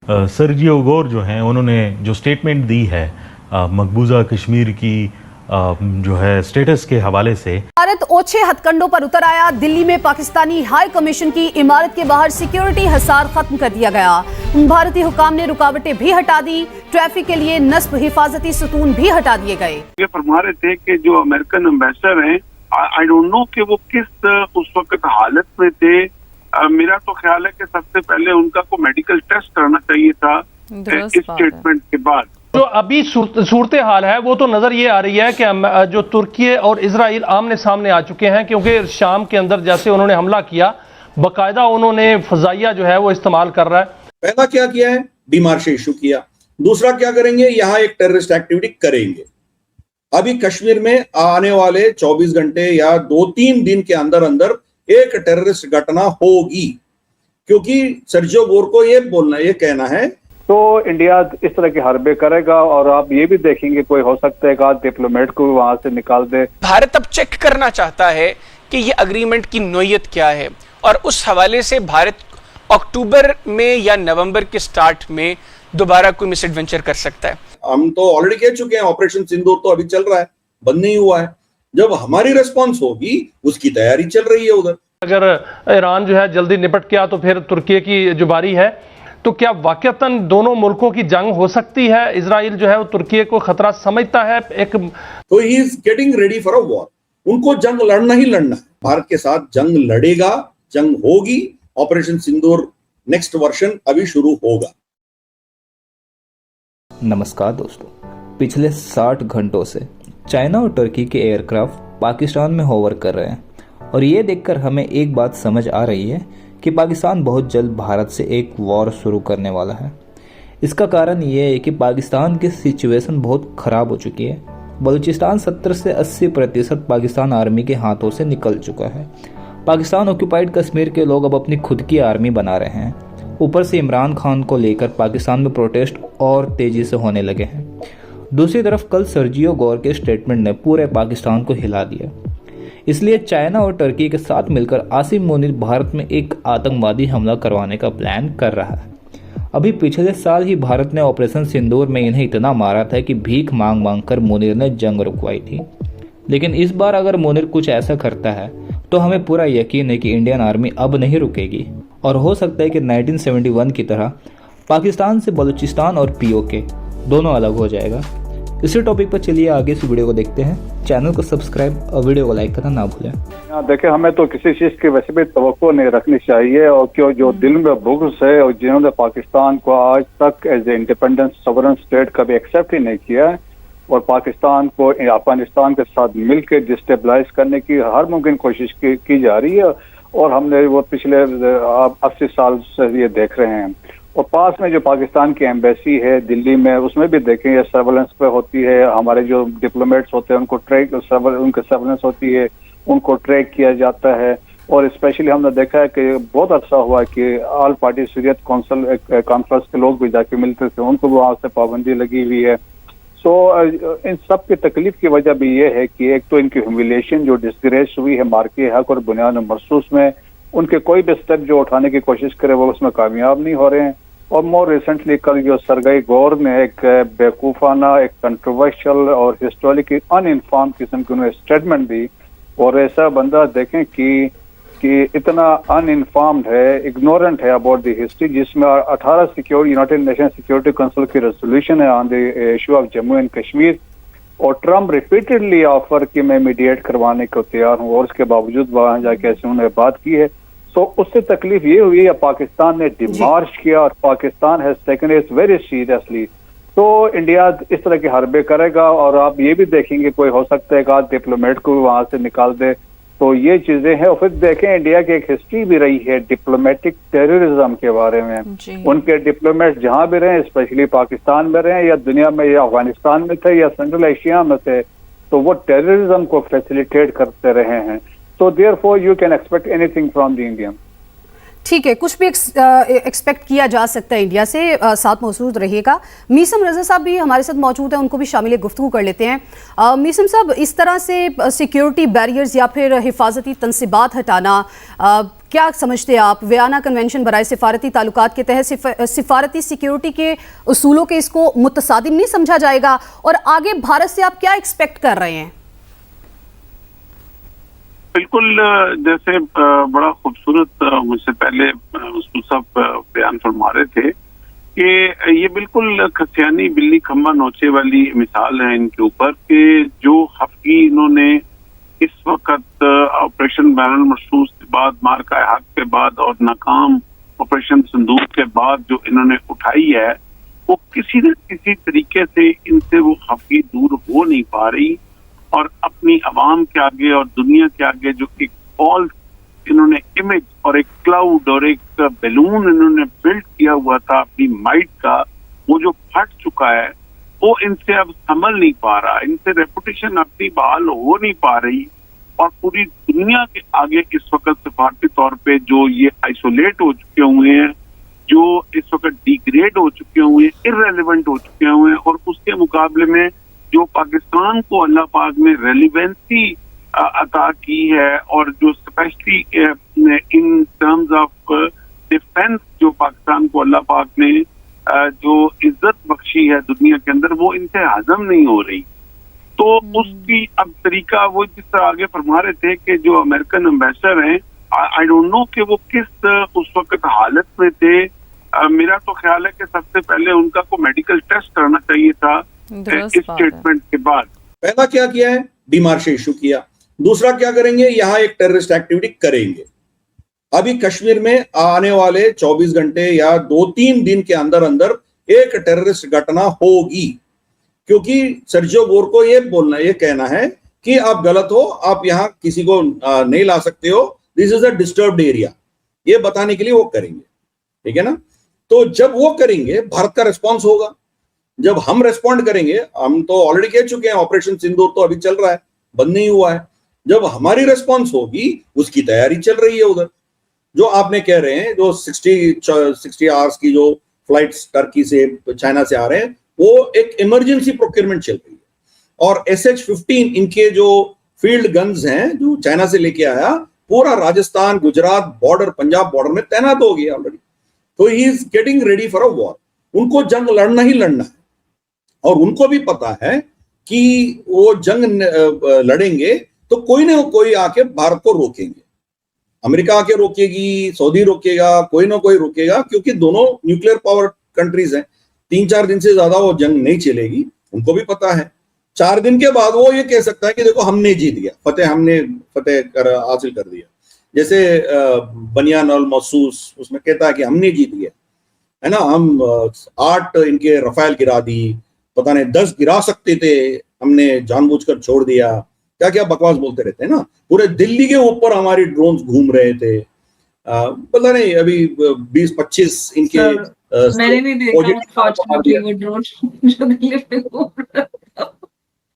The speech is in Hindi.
सर्जियो गोर जो हैं उन्होंने जो स्टेटमेंट दी है मकबूजा कश्मीर की जो है स्टेटस के हवाले से, भारत ओछे हथकंडों पर उतर आया। दिल्ली में पाकिस्तानी हाई कमीशन की इमारत के बाहर सिक्योरिटी हिसार खत्म कर दिया गया। भारतीय हुकाम ने रुकावटें भी हटा दी। ट्रैफिक के लिए नस्ब हिफाजती सुतून भी हटा दिए गए। ये फरमा रहे थे कि जो अमेरिकन एम्बेसडर हैं, आई डोंट नो कि वो किस उस वक्त हालत में थे। मेरा तो ख्याल है कि सबसे पहले उनका को मेडिकल टेस्ट करना चाहिए था इस स्टेटमेंट के बाद। जो अभी सूरत हाल है वो तो नजर ये आ रही है कि जो तुर्की और इजराइल आमने सामने आ चुके हैं, क्योंकि शाम के अंदर जैसे उन्होंने हमला किया, बाकायदा उन्होंने फजाइया जो है वो इस्तेमाल कर रहा है। पहला क्या किया है, बीमार से इशू किया। दूसरा क्या करेंगे, यहाँ एक टेररिस्ट एक्टिविटी करेंगे। अभी कश्मीर में आने वाले 24 घंटे या 2-3 दिन के अंदर अंदर एक टेररिस्ट घटना होगी, क्योंकि सर्जियो गोर को ये कहना है। तो इंडिया इस तरह के हरबे करेगा और आप ये भी देखेंगे कोई हो सकता है कि डिप्लोमेट को वहां से निकाल दे। भारत अब चेक करना चाहता है कि ये अग्रीमेंट की नोयत क्या है, और उस हवाले से भारत अक्टूबर में या नवंबर के स्टार्ट में दोबारा कोई मिसएडवेंचर कर सकता है। हम तो ऑलरेडी कह चुके हैं, ऑपरेशन सिंदूर तो अभी चल रहा है, बंद नहीं हुआ है। जब हमारी रिस्पॉन्स होगी उसकी तैयारी चल रही है उधर। अगर ईरान जो है जल्दी निपट गया तो फिर तुर्की की जो बारी है, तो क्या वाकईतन दोनों मुल्कों की जंग हो सकती है? इजराइल जो है वो तुर्की को खतरा समझता है एक, तो he is getting ready for a war. उनको जंग लड़ना ही लड़ना है, भारत के साथ जंग लड़ेगा, जंग होगी। ऑपरेशन सिंदूर नेक्स्ट वर्जन अभी शुरू होगा। नमस्कार दोस्तों, पिछले 60 घंटों से चाइना और तुर्की के एयरक्राफ्ट पाकिस्तान में होवर कर रहे हैं, और ये देखकर हमें एक बात समझ आ रही है कि पाकिस्तान बहुत जल्द भारत से एक वॉर शुरू करने वाला है। इसका कारण ये है कि पाकिस्तान की सिचुएशन बहुत ख़राब हो चुकी है। बलूचिस्तान 70 से 80% पाकिस्तान आर्मी के हाथों से निकल चुका है। पाकिस्तान ऑक्यूपाइड कश्मीर के लोग अब अपनी खुद की आर्मी बना रहे हैं। ऊपर से इमरान खान को लेकर पाकिस्तान में प्रोटेस्ट और तेज़ी से होने लगे हैं। दूसरी तरफ कल सर्जियो गोर के स्टेटमेंट ने पूरे पाकिस्तान को हिला दिया। इसलिए चाइना और तुर्की के साथ मिलकर आसिम मुनीर भारत में एक आतंकवादी हमला करवाने का प्लान कर रहा है। अभी पिछले साल ही भारत ने ऑपरेशन सिंदूर में इन्हें इतना मारा था कि भीख मांग मांग कर मुनीर ने जंग रुकवाई थी। लेकिन इस बार अगर मुनीर कुछ ऐसा करता है तो हमें पूरा यकीन है कि इंडियन आर्मी अब नहीं रुकेगी, और हो सकता है कि 1971 की तरह पाकिस्तान से बलूचिस्तान और पीओके दोनों अलग हो जाएगा। इसी टॉपिक पर चलिए आगे इस वीडियो को देखते हैं। चैनल को सब्सक्राइब और वीडियो को लाइक करना ना भूलें। देखिए, हमें तो किसी चीज की वैसे भी तवक्को नहीं रखनी चाहिए, और क्यों जो दिल में बुग़्ज़ है और जिन्होंने पाकिस्तान को आज तक as a independent sovereign state कभी एक्सेप्ट ही नहीं किया है, और पाकिस्तान को अफगानिस्तान के साथ मिलकर डिस्टेबलाइज करने की हर मुमकिन कोशिश की जा रही है, और हमने वो पिछले 80 साल से ये देख रहे हैं। और पास में जो पाकिस्तान की एम्बेसी है दिल्ली में, उसमें भी देखें ये सर्वेलेंस पे होती है। हमारे जो डिप्लोमेट्स होते हैं उनको उनके सर्वेलेंस होती है, उनको ट्रैक किया जाता है। और स्पेशली हमने देखा है कि बहुत अच्छा हुआ कि all party Hurriyat council conference के लोग भी जाके मिलते थे, उनको वहाँ से पाबंदी लगी हुई है। सो इन सब की तकलीफ की वजह भी ये है कि एक तो इनकी ह्यूमिलिएशन जो डिस्ग्रेस हुई है मार्के हक और बुनियाद महसूस में, उनके कोई भी स्टेप जो उठाने की कोशिश करे वो उसमें कामयाब नहीं हो रहे हैं। और मोर रिसेंटली कल जो सर्गेई गोर ने एक बेवकूफ़ाना, एक कंट्रोवर्शियल और हिस्टोरिकली अनइन्फॉर्म किस्म की उन्होंने स्टेटमेंट दी, और ऐसा बंदा देखें कि इतना अनइन्फॉर्म्ड है, इग्नोरेंट है अबाउट द हिस्ट्री, जिसमें 18 यूनाइटेड नेशन सिक्योरिटी काउंसिल की रेजोल्यूशन है on the issue of Jammu and Kashmir, और ट्रम्प रिपीटेडली ऑफर कि मैं मीडिएट करवाने को तैयार हूँ, और उसके बावजूद वहाँ जाके ऐसे उन्होंने बात की है। तो उससे तकलीफ ये हुई है पाकिस्तान ने डिमार्च किया, और Pakistan has taken it very seriously. तो इंडिया इस तरह के हरबे करेगा, और आप ये भी देखेंगे कोई हो सकता है कि डिप्लोमेट को वहां से निकाल दे। तो ये चीजें हैं। और फिर देखें इंडिया की एक हिस्ट्री भी रही है डिप्लोमेटिक टेररिज्म के बारे में। उनके डिप्लोमेट जहां भी रहे, स्पेशली पाकिस्तान में रहे या दुनिया में, या अफगानिस्तान में थे या सेंट्रल एशिया में थे, तो वो टेररिज्म को फैसिलिटेट करते रहे हैं। So therefore you can expect anything from the Indian. ठीक है, कुछ भी एक्सपेक्ट किया जा सकता है इंडिया से। साथ मौजूद रहिएगा। मीसम रजा साहब भी हमारे साथ मौजूद हैं, उनको भी शामिल गुफ्तगू कर लेते हैं। मीसम साहब, इस तरह से सिक्योरिटी बैरियर्स या फिर हिफाजती तनसीबात हटाना क्या समझते हैं आप, वियना कन्वेंशन बराए सिफारती ताल्लुकात के तहत सिफारती सिक्योरिटी के उसूलों के इसको मुतसादिम नहीं समझा जाएगा, और आगे भारत से आप क्या एक्सपेक्ट कर रहे हैं? बिल्कुल, जैसे बड़ा खूबसूरत मुझसे पहले उसूल साहब बयान फरमा रहे थे कि ये बिल्कुल खसियानी बिल्ली खम्बा नोचे वाली मिसाल है इनके ऊपर, कि जो हफ्की इन्होंने इस वक्त ऑपरेशन बैरल मरसूस के बाद, मार का हाथ के बाद और नाकाम ऑपरेशन संदूक के बाद जो इन्होंने उठाई है, वो किसी न किसी तरीके से इनसे वो हफ्की दूर हो नहीं पा रही, और अपनी आवाम के आगे और दुनिया के आगे जो एक फॉल्स इन्होंने इमेज और एक क्लाउड और एक बैलून इन्होंने बिल्ड किया हुआ था अपनी माइट का, वो जो फट चुका है, वो इनसे अब संभल नहीं पा रहा, इनसे रेपुटेशन अपनी बहाल हो नहीं पा रही, और पूरी दुनिया के आगे इस वक्त सिफारती तौर पे जो ये आइसोलेट हो चुके हुए हैं, जो इस वक्त डिग्रेड हो चुके हुए हैं, इररेलेवेंट हो चुके हुए हैं, और उसके मुकाबले में जो पाकिस्तान को अल्लाह पाक ने रेलिवेंसी अता की है, और जो specially in terms of defence जो पाकिस्तान को अल्लाह पाक ने जो इज्जत बख्शी है दुनिया के अंदर, वो इनसे हजम नहीं हो रही। तो उसकी अब तरीका वो जिस तरह आगे फरमा रहे थे कि जो अमेरिकन एम्बेसडर हैं, आई डोंट नो कि वो किस उस वक्त हालत में थे। मेरा तो ख्याल है कि सबसे पहले उनका को मेडिकल टेस्ट करना चाहिए था इस स्टेटमेंट के बाद। पहला क्या किया है, डीमार्श इशू किया। दूसरा क्या करेंगे, यहाँ एक टेररिस्ट एक्टिविटी करेंगे। अभी कश्मीर में आने वाले 24 घंटे या 2-3 दिन के अंदर अंदर एक टेररिस्ट घटना होगी, क्योंकि सर्जियो गोर को ये कहना है कि आप गलत हो, आप यहाँ किसी को नहीं ला सकते हो, this is a disturbed area, ये बताने के लिए वो करेंगे। ठीक है ना? तो जब वो करेंगे, भारत का रिस्पॉन्स होगा। जब हम रेस्पॉन्ड करेंगे, हम तो ऑलरेडी कह चुके हैं, ऑपरेशन सिंदूर तो अभी चल रहा है, बंद नहीं हुआ है। जब हमारी रेस्पॉन्स होगी, उसकी तैयारी चल रही है उधर। जो आपने कह रहे हैं, जो 60 आवर्स की जो फ्लाइट्स टर्की से चाइना से आ रहे हैं, वो एक इमरजेंसी प्रोक्योरमेंट चल रही है। और SH-15 इनके जो फील्ड गन्स हैं जो चाइना से लेके आया, पूरा राजस्थान, गुजरात बॉर्डर, पंजाब बॉर्डर में तैनात हो गया ऑलरेडी। तो he is getting ready for a war. उनको जंग लड़ना ही लड़ना है, और उनको भी पता है कि वो जंग लड़ेंगे तो कोई ना कोई आके भारत को रोकेंगे। अमेरिका आके रोकेगी, सऊदी रोकेगा, कोई ना कोई रोकेगा, क्योंकि दोनों न्यूक्लियर पावर कंट्रीज हैं। 3-4 दिन से ज्यादा वो जंग नहीं चलेगी, उनको भी पता है। 4 दिन के बाद वो ये कह सकता है कि देखो हमने जीत गया, हमने फतेह हासिल कर दिया। जैसे बनियान अल महसूस उसमें कहता है कि हमने जीत गया, है ना, हम 8 इनके रफाल गिरा दी, पता नहीं 10 गिरा सकते थे, हमने जानबूझकर छोड़ दिया। क्या क्या बकवास बोलते रहते हैं ना। पूरे दिल्ली के ऊपर हमारी ड्रोन्स घूम रहे थे, पता नहीं अभी 20-25 इनके मैंने नहीं देखा वो ड्रोन जो दिल्ली पे घूम रहा है।